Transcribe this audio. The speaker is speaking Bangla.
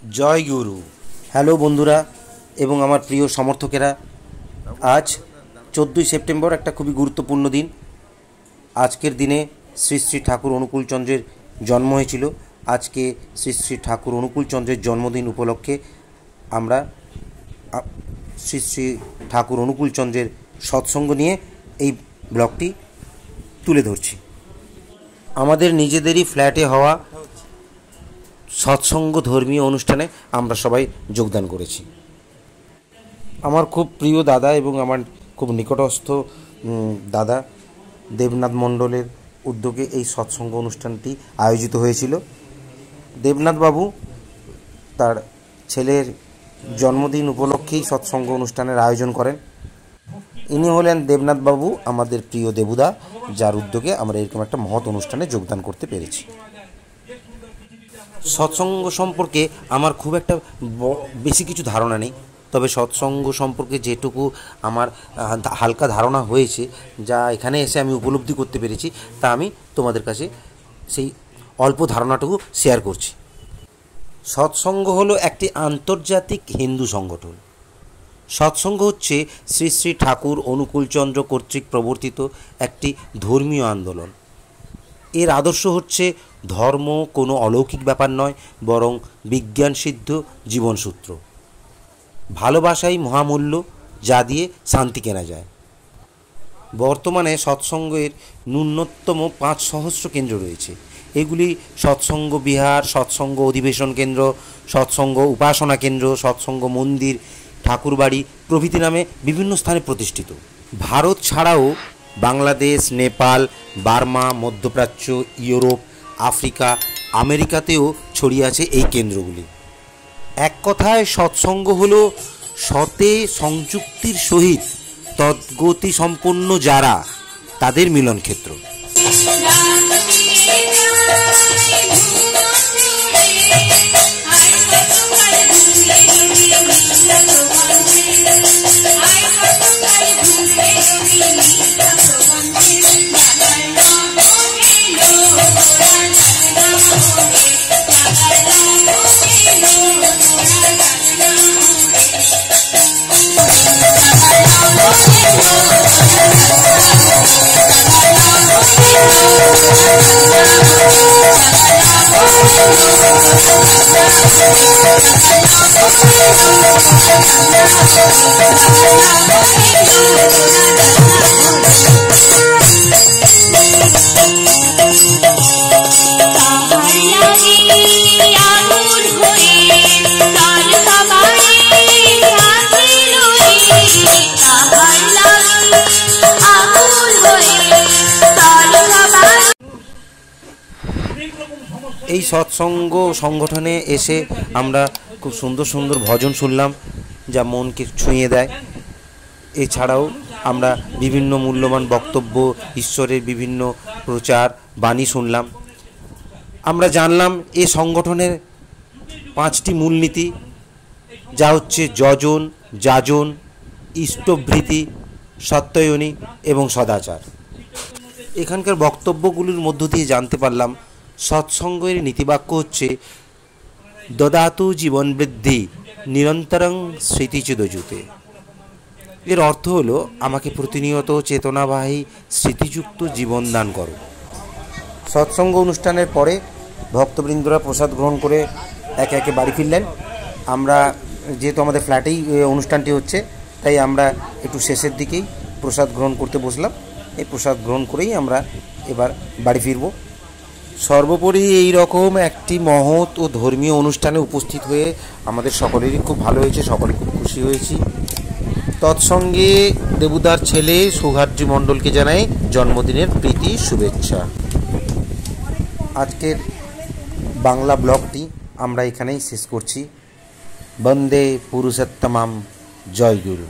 জয় গুরু। হ্যালো বন্ধুরা এবং আমার প্রিয় সমর্থকেরা, আজ 14ই সেপ্টেম্বর একটা খুবই গুরুত্বপূর্ণ দিন। আজকের দিনে শ্রী শ্রী ঠাকুর অনুকূলচন্দ্রের জন্ম হয়েছিল। আজকে শ্রী শ্রী ঠাকুর অনুকূলচন্দ্রের জন্মদিন উপলক্ষে আমরা শ্রী শ্রী ঠাকুর অনুকূলচন্দ্রের সৎসঙ্গ নিয়ে এই ব্লগটি তুলে ধরছি। আমাদের নিজেদেরই ফ্ল্যাটে হওয়া সৎসঙ্গ ধর্মীয় অনুষ্ঠানে আমরা সবাই যোগদান করেছি। আমার খুব প্রিয় দাদা এবং আমার খুব নিকটস্থ দাদা দেবনাথ মণ্ডলের উদ্যোগে এই সৎসঙ্গ অনুষ্ঠানটি আয়োজিত হয়েছিল। দেবনাথ বাবু তার ছেলের জন্মদিন উপলক্ষেই সৎসঙ্গ অনুষ্ঠানের আয়োজন করেন। ইনি হলেন দেবনাথ বাবু, আমাদের প্রিয় দেবুদা, যার উদ্যোগে আমরা এরকম একটা মহৎ অনুষ্ঠানে যোগদান করতে পেরেছি। সৎসঙ্গ সম্পর্কে আমার খুব একটা বেশি কিছু ধারণা নেই, তবে সৎসঙ্গ সম্পর্কে যেটুকু আমার হালকা ধারণা হয়েছে, যা এখানে এসে আমি উপলব্ধি করতে পেরেছি, তা আমি তোমাদের কাছে সেই অল্প ধারণাটুকু শেয়ার করছি। সৎসঙ্গ হলো একটি আন্তর্জাতিক হিন্দু সংগঠন। সৎসঙ্গ হচ্ছে শ্রী শ্রী ঠাকুর অনুকূলচন্দ্র কর্তৃক প্রবর্তিত একটি ধর্মীয় আন্দোলন। এর আদর্শ হচ্ছে ধর্ম কোনো অলৌকিক ব্যাপার নয়, বরং বিজ্ঞানসিদ্ধ জীবনসূত্র। ভালোবাসাই মহামূল্য, যা দিয়ে শান্তি কেনা যায়। বর্তমানে সৎসঙ্গের ন্যূনতম 5,000 কেন্দ্র রয়েছে। এগুলি সৎসঙ্গ বিহার, সৎসঙ্গ অধিবেশন কেন্দ্র, সৎসঙ্গ উপাসনা কেন্দ্র, সৎসঙ্গ মন্দির, ঠাকুরবাড়ি প্রভৃতি নামে বিভিন্ন স্থানে প্রতিষ্ঠিত। ভারত ছাড়াও বাংলাদেশ, নেপাল, বার্মা, মধ্যপ্রাচ্য, ইউরোপ, আফ্রিকা, আমেরিকাতেও ছড়িয়ে আছে এই কেন্দ্রগুলি। এক কথায় সৎসঙ্গ হল সতে সংযুক্তির সহিত তদ্গতি সম্পন্ন যারা, তাদের মিলনক্ষেত্র। এই সৎসঙ্গ সংগঠনে এসে আমরা খুব সুন্দর সুন্দর ভজন শুনলাম, যা মনকে ছুঁয়ে দেয়। এছাড়াও আমরা বিভিন্ন মূল্যবান বক্তব্য, ঈশ্বরের বিভিন্ন প্রচার বাণী শুনলাম। আমরা জানলাম এই সংগঠনের 5টি মূলনীতি, যা হচ্ছে যজন, যাজন, ইষ্টভৃতি, সত্যায়নী এবং সদাচার। এখানকার বক্তব্যগুলির মধ্য দিয়ে জানতে পারলাম সৎসঙ্গের নীতিবাক্য হচ্ছে দদাতু জীবন বৃদ্ধি নিরন্তরং স্মৃতিচিদযুতে। এর অর্থ হলো আমাকে প্রতিনিয়ত চেতনাবাহী স্মৃতিযুক্ত জীবন দান করো। সৎসঙ্গ অনুষ্ঠানের পরে ভক্তবৃন্দরা প্রসাদ গ্রহণ করে একে একে বাড়ি ফিরলেন। আমরা যেহেতু আমাদের ফ্ল্যাটেই অনুষ্ঠানটি হচ্ছে, তাই আমরা একটু শেষের দিকেই প্রসাদ গ্রহণ করতে বসলাম। এই প্রসাদ গ্রহণ করেই আমরা এবার বাড়ি ফিরব। সর্বোপরি এই রকম একটি মহৎ ও ধর্মীয় অনুষ্ঠানে উপস্থিত হয়ে আমাদের সকলেরই খুব ভালো হয়েছে, সকলে খুব খুশি হয়েছি। তৎসঙ্গে দেবুদার ছেলে সৌহার্দ্য মণ্ডলকে জানাই জন্মদিনের প্রীতি শুভেচ্ছা। আজকের বাংলা ব্লগটি আমরা এখানেই শেষ করছি। বন্দে পুরুষোত্তমম। জয় গুরু।